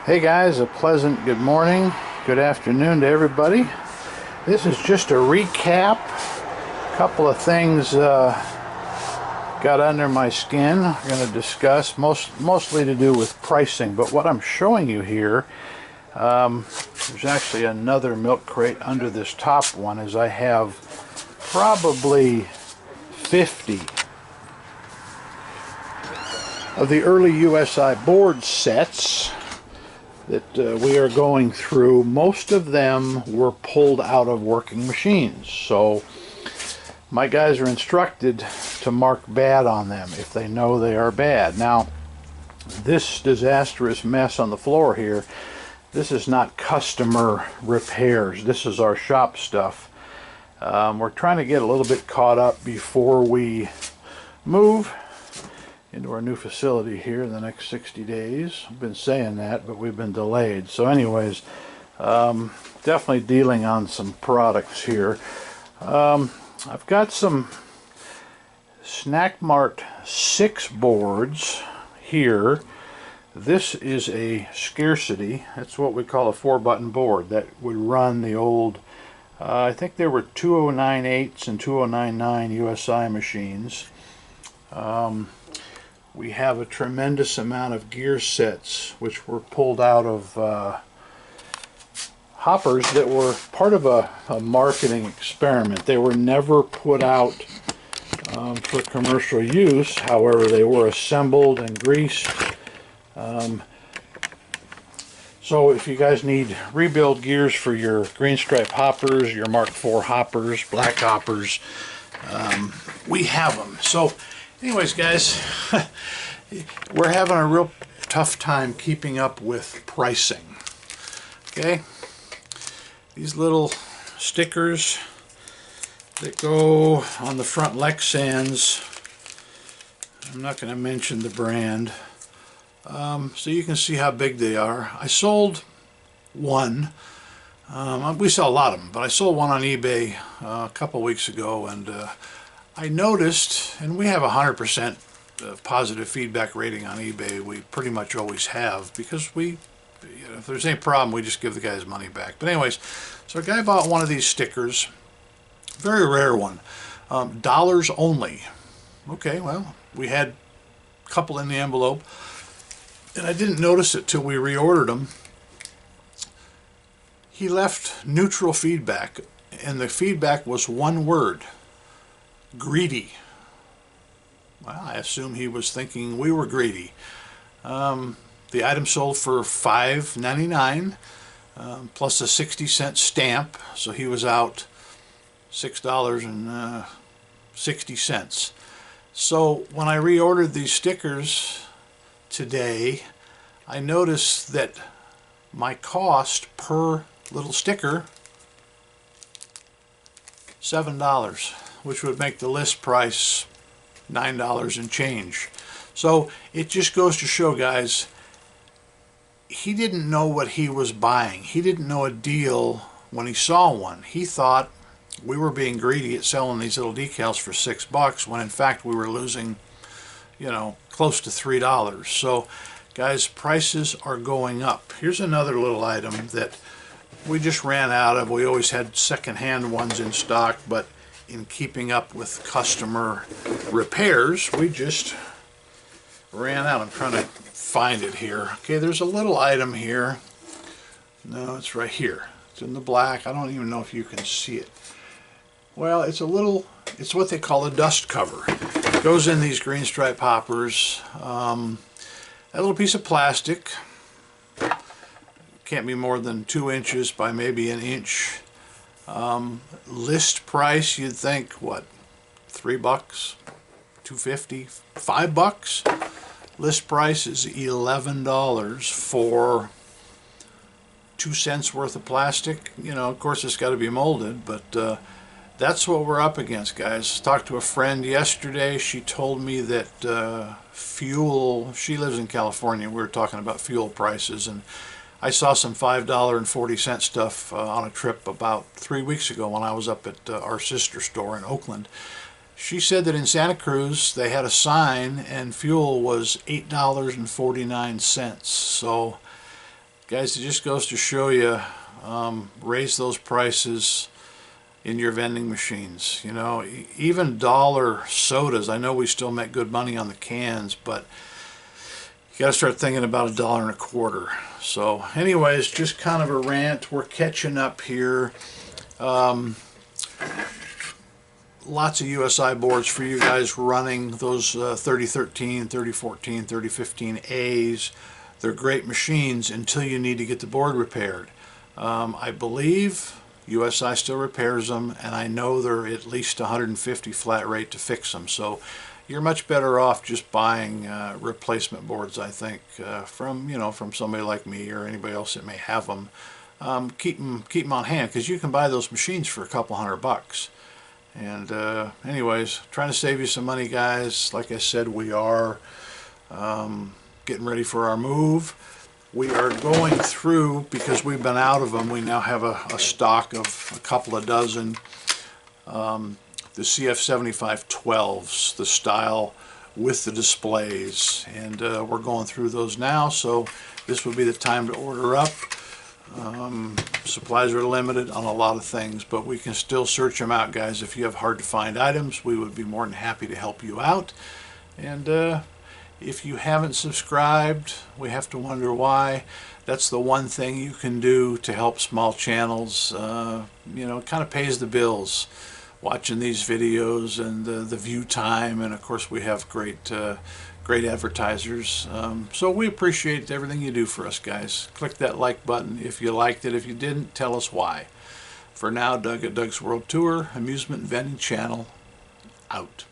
Hey guys, a pleasant good morning, good afternoon to everybody. This is just a recap. A couple of things got under my skin. I'm going to discuss mostly to do with pricing, but what I'm showing you here, there's actually another milk crate under this top one, as I have probably 50 of the early USI board sets that we are going through. Most of them were pulled out of working machines, so my guys are instructed to mark bad on them if they know they are bad. Now, this disastrous mess on the floor here, this is not customer repairs, this is our shop stuff. We're trying to get a little bit caught up before we move into our new facility here in the next 60 days. I've been saying that, but we've been delayed. So anyways, definitely dealing on some products here. I've got some Snack Mart 6 boards here. This is a scarcity. That's what we call a 4-button board that would run the old, I think there were 2098s and 2099 USI machines. We have a tremendous amount of gear sets which were pulled out of hoppers that were part of a marketing experiment. They were never put out for commercial use. However, they were assembled and greased. So if you guys need rebuild gears for your green stripe hoppers, your Mark IV hoppers, black hoppers, we have them. So anyways, guys, we're having a real tough time keeping up with pricing. Okay, these little stickers that go on the front Lexans, I'm not going to mention the brand, so you can see how big they are. I sold one. We sell a lot of them, but I sold one on eBay a couple weeks ago, and I noticed, and we have 100% positive feedback rating on eBay. We pretty much always have, because if there's any problem, we just give the guy his money back. But anyways, so a guy bought one of these stickers, very rare one, dollars only. Okay, well, we had a couple in the envelope, and I didn't notice it till we reordered them. He left neutral feedback, and the feedback was one word: greedy. Well, I assume he was thinking we were greedy. The item sold for $5.99 plus a 60-cent stamp, so he was out $6.60. So when I reordered these stickers today, I noticed that my cost per little sticker, $7, which would make the list price $9 and change. So it just goes to show, guys, he didn't know what he was buying. He didn't know a deal when he saw one. He thought we were being greedy at selling these little decals for $6, when in fact we were losing, close to $3. So guys, prices are going up. Here's another little item that we just ran out of. We always had second-hand ones in stock, but in keeping up with customer repairs, we just ran out. I'm trying to find it here. Okay, there's a little item here. No, it's right here. It's in the black. I don't even know if you can see it. Well, it's what they call a dust cover. It goes in these green stripe hoppers. That little piece of plastic can't be more than 2 inches by maybe an inch. List price, you'd think, what, $3, $2.50, $5? List price is $11 for 2 cents worth of plastic. Of course it's got to be molded, but that's what we're up against, guys. Talked to a friend yesterday. She told me that fuel, she lives in California, we were talking about fuel prices, and I saw some $5.40 stuff on a trip about 3 weeks ago when I was up at our sister store in Oakland. She said that in Santa Cruz they had a sign and fuel was $8.49. So Guys, it just goes to show you, raise those prices in your vending machines. You know, even dollar sodas, I know we still make good money on the cans, but you got to start thinking about $1.25. So anyways, just kind of a rant. We're catching up here. Lots of USI boards for you guys running those 3013, 3014, 3015As. They're great machines until you need to get the board repaired. I believe USI still repairs them, and I know they're at least $150 flat rate to fix them. So you're much better off just buying replacement boards, I think, from somebody like me or anybody else that may have them. Keep them on hand, because you can buy those machines for a couple $100. And anyways, trying to save you some money, guys. Like I said, we are getting ready for our move. We are going through, because we've been out of them, we now have a stock of a couple of dozen. The CF7512s, the style with the displays, and we're going through those now, so this would be the time to order up. Supplies are limited on a lot of things, but we can still search them out, guys. If you have hard to find items, we would be more than happy to help you out. And if you haven't subscribed, we have to wonder why. That's the one thing you can do to help small channels. It kind of pays the bills watching these videos and the view time, and of course we have great advertisers. So we appreciate everything you do for us, guys. Click that like button if you liked it. If you didn't, tell us why. For now, Doug at Doug's World Tour, Amusement and Vending Channel, out.